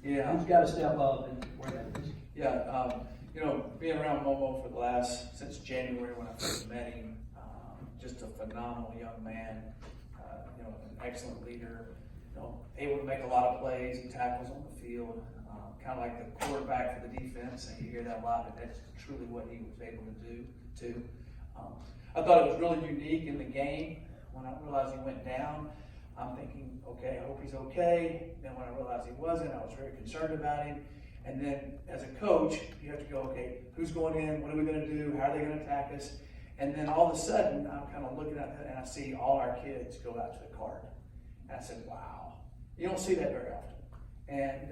Yeah. Who's got to step up and where that is? Yeah, being around Momo for the since January when I first met him, just a phenomenal young man, an excellent leader, able to make a lot of plays and tackles on the field, kind of like the quarterback for the defense, and you hear that a lot, but that's truly what he was able to do too. I thought it was really unique in the game. When I realized he went down, I'm thinking, okay, I hope he's okay. Then when I realized he wasn't, I was very concerned about him. And then as a coach, you have to go, okay, who's going in? What are we going to do? How are they going to attack us? And then all of a sudden, I'm kind of looking at that and I see all our kids go out to the card. And I said, wow, you don't see that very often. And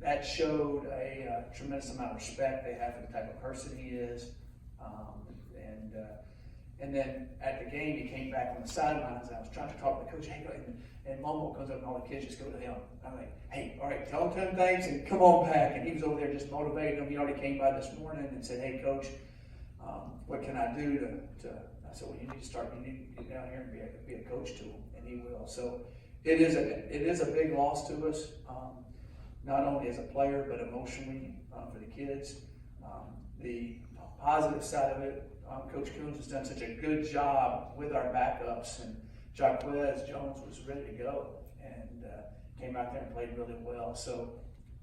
that showed a tremendous amount of respect they have for the type of person he is. And then at the game, he came back on the sidelines. I was trying to talk to the coach, hey, and Momo comes up and all the kids just go to him. I'm like, hey, all right, tell him thanks and come on back. And he was over there just motivating him. He already came by this morning and said, hey, coach, what can I do to I said, well, you need to get down here and be a coach to him, and he will. So it is a big loss to us, not only as a player, but emotionally for the kids. The positive side of it, Coach Coons has done such a good job with our backups, and Jaquez Jones was ready to go and came out there and played really well. So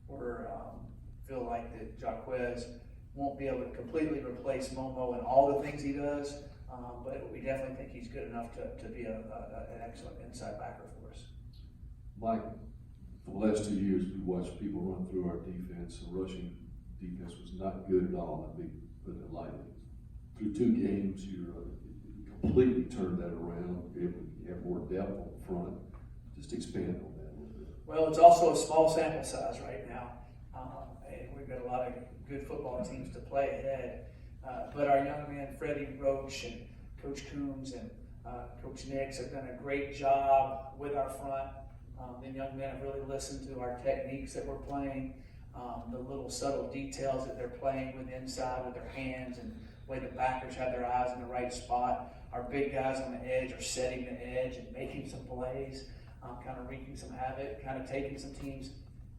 we're feel like that Jaquez won't be able to completely replace Momo and all the things he does, but we definitely think he's good enough to be an excellent inside backer for us. Mike, for the last 2 years, we watched people run through our defense. The rushing defense was not good at all. Let me put it lightly. Through 2 games, you completely turned that around, be able to have more depth on front. Just expand on that a little bit. Well, it's also a small sample size right now, and we've got a lot of good football teams to play ahead. But our young man, Freddie Roach, and Coach Coons and Coach Nix have done a great job with our front. The young men have really listened to our techniques that we're playing, the little subtle details that they're playing with inside with their hands, and the way the backers have their eyes in the right spot. Our big guys on the edge are setting the edge and making some plays, kind of wreaking some havoc, kind of taking some teams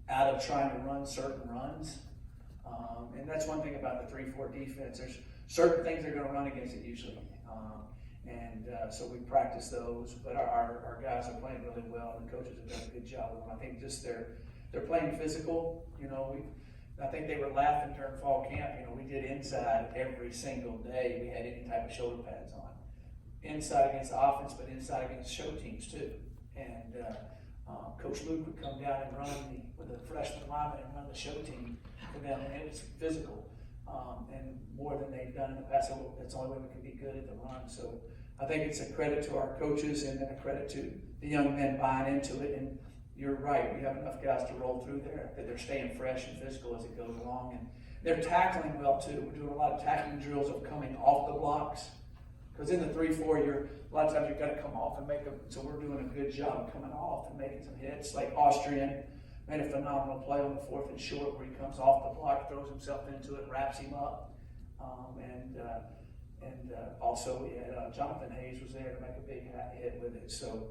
out of trying to run certain runs. And that's one thing about the 3-4 defense. There's certain things they're going to run against it usually. So we practice those, but our guys are playing really well, and the coaches have done a good job with them. I think just they're playing physical. I think they were laughing during fall camp. We did inside every single day. We had any type of shoulder pads on. Inside against the offense, but inside against show teams too. And Coach Luke would come down and run with a freshman lineman and run the show team for them, and it was physical and more than they've done in the past. So that's the only way we can be good at the run. So I think it's a credit to our coaches and then a credit to the young men buying into it. And you're right, we have enough guys to roll through there that they're staying fresh and physical as it goes along. And they're tackling well too. We're doing a lot of tackling drills of coming off the blocks. Because in the 3-4, a lot of times you've got to come off and make them. So we're doing a good job of coming off and making some hits. Like Austrian made a phenomenal play on the 4th and short where he comes off the block, throws himself into it, wraps him up. Also we had Jonathan Hayes was there to make a big hit with it. So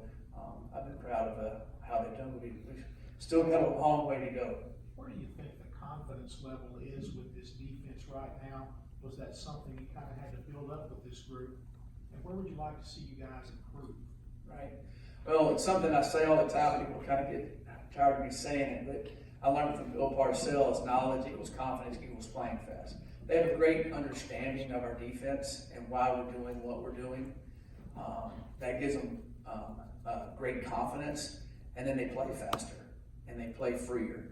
I've been proud of how they've done. We've still got a long way to go. Where do you think the confidence level is with this defense right now? Was that something you kind of had to build up with this group? And where would you like to see you guys improve? Right. Well, it's something I say all the time. People kind of get tired of me saying it, but I learned from Bill Parcells, knowledge equals confidence equals playing fast. They have a great understanding of our defense and why we're doing what we're doing. That gives them great confidence, and then they play faster and they play freer,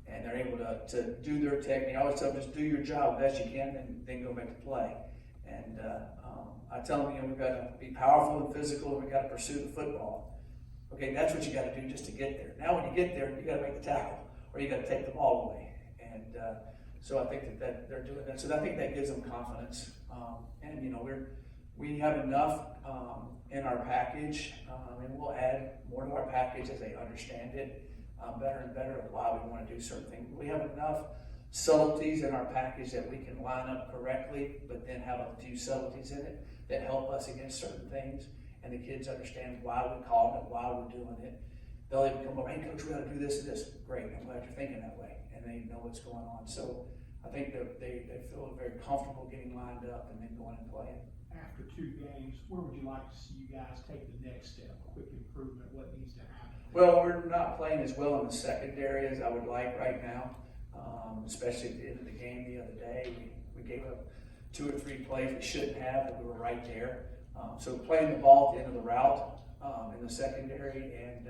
and they're able to do their technique. I always tell them, just do your job best you can, and then go make the play. And I tell them, we've got to be powerful and physical, and we've got to pursue the football. Okay, that's what you got to do just to get there. Now, when you get there, you got to make the tackle, or you got to take the ball away. And so I think that they're doing that. So I think that gives them confidence. We have enough in our package, and we'll add more to our package as they understand it better and better of why we want to do certain things. We have enough subtleties in our package that we can line up correctly, but then have a few subtleties in it that help us against certain things, and the kids understand why we call it, why we're doing it. they'll even come over, hey coach, we gotta do this and this. Great, I'm glad you're thinking that way, and they know what's going on. So I think that they feel very comfortable getting lined up and then going and playing. After 2 games, where would you like to see you guys take the next step, quick improvement, what needs to happen? Well, we're not playing as well in the secondary as I would like right now, especially at the end of the game the other day. We gave up 2 or 3 plays we shouldn't have, but we were right there. So playing the ball at the end of the route in the secondary and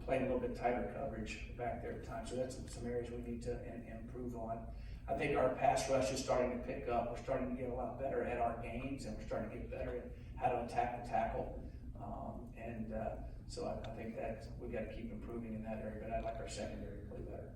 playing a little bit tighter coverage back there at times. So that's some areas we need to improve on. I think our pass rush is starting to pick up. We're starting to get a lot better at our games, and we're starting to get better at how to attack the tackle. So I think that we got to keep improving in that area, but I'd like our secondary to play better.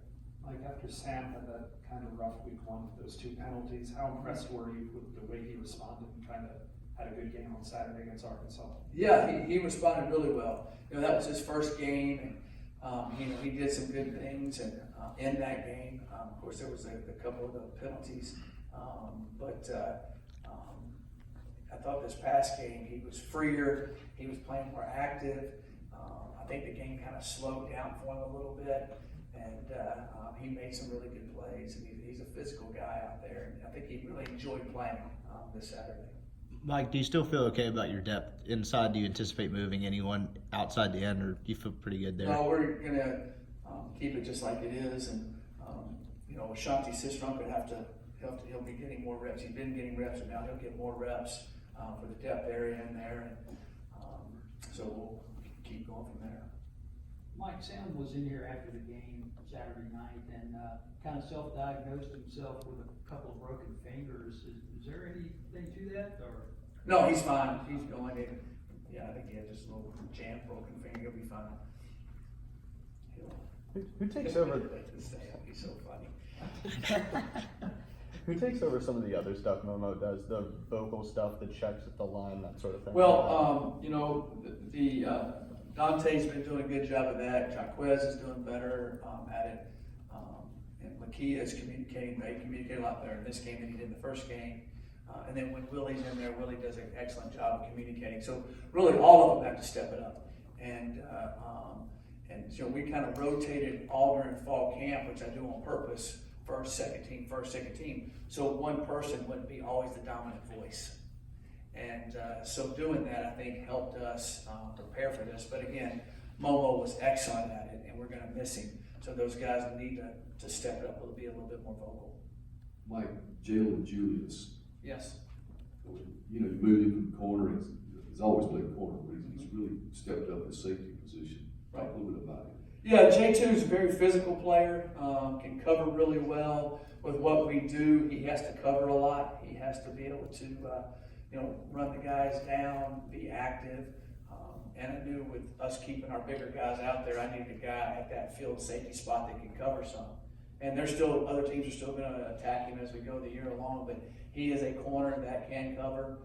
Like after Sam had that kind of rough week 1 with those 2 penalties, how impressed were you with the way he responded and kind of had a good game on Saturday against Arkansas? Yeah, he responded really well. That was his first game, and he did some good things and in that game. Of course, there was a couple of the penalties, but I thought this past game he was freer. He was playing more active. I think the game kind of slowed down for him a little bit, and he made some really good plays. And he's a physical guy out there, and I think he really enjoyed playing this Saturday. Mike, do you still feel okay about your depth inside? Do you anticipate moving anyone outside the end, or do you feel pretty good there? No, we're gonna keep it just like it is, and Ashanti Sistrunk would he'll be getting more reps. He's been getting reps, and now he'll get more reps for the depth area in there, and so we'll keep going from there. Mike, Sam was in here after the game Saturday night and kind of self-diagnosed himself with a couple of broken fingers. Is there anything to that, or? No, he's fine. He's going in. Yeah, I think he had just a little jam, broken finger. He'll be fine. Who takes over? He's so funny. Who takes over some of the other stuff Momo does? The vocal stuff, the checks at the line, that sort of thing. Well, Dante's been doing a good job of that. Jaquez is doing better at it. And Makia is communicating. They communicate a lot better in this game than he did in the first game. And then when Willie's in there, Willie does an excellent job of communicating. So really, all of them have to step it up. And we kind of rotated all during fall camp, which I do on purpose. First, second team. So one person wouldn't be always the dominant voice. And so doing that, I think, helped us prepare for this. But again, Momo was excellent at it, and we're going to miss him. So those guys need to step it up and be a little bit more vocal. Mike, Jalen Julius, Yes. you moved him from corner. He's always played corner, but he's really stepped up his safety position. Talk a little bit about it. Yeah, J2 is a very physical player, can cover really well. With what we do, he has to cover a lot. He has to be able to, run the guys down, be active. And I knew with us keeping our bigger guys out there, I needed a guy at that field safety spot that can cover some. And other teams are still going to attack him as we go the year along, but he is a corner that can cover.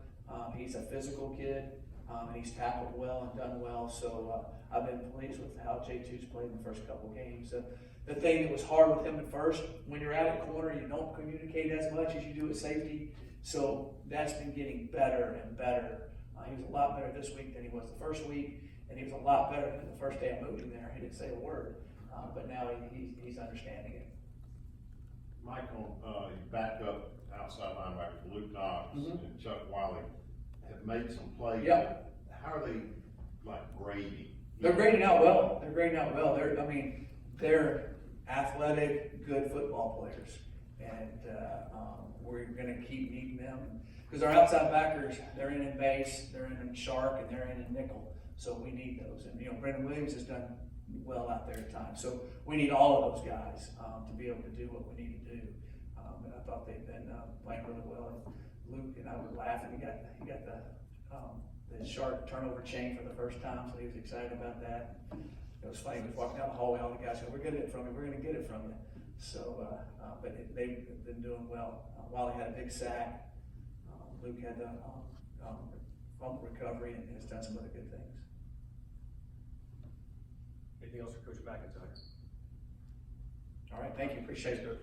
He's a physical kid, and he's tackled well and done well. So I've been pleased with how J2's played in the first couple games. The thing that was hard with him at first, when you're out at corner, you don't communicate as much as you do at safety. So that's been getting better and better. He was a lot better this week than he was the first week, and he was a lot better than the first day I moved him there. He didn't say a word, but now he's understanding it. Michael, your backup outside linebackers, Luke Knox and Chuck Wiley, have made some plays. Yeah. How are they grading? They're grading out well. They're athletic, good football players, and we're going to keep needing them because our outside backers, they're in base, they're in shark, and they're in nickel. So we need those. And Brendan Williams has done well out there at times. So we need all of those guys to be able to do what we need to do. And I thought they've been playing really well. And Luke and I were laughing. He got the shark turnover chain for the first time, so he was excited about that. It was funny. He was walking down the hallway. All the guys said, "We're getting it from you. We're going to get it from you." So, but they've been doing well. Wiley had a big sack. Luke had the fumble recovery and has done some other good things. Anything else for Coach McIntyre? All right, thank you. Appreciate it.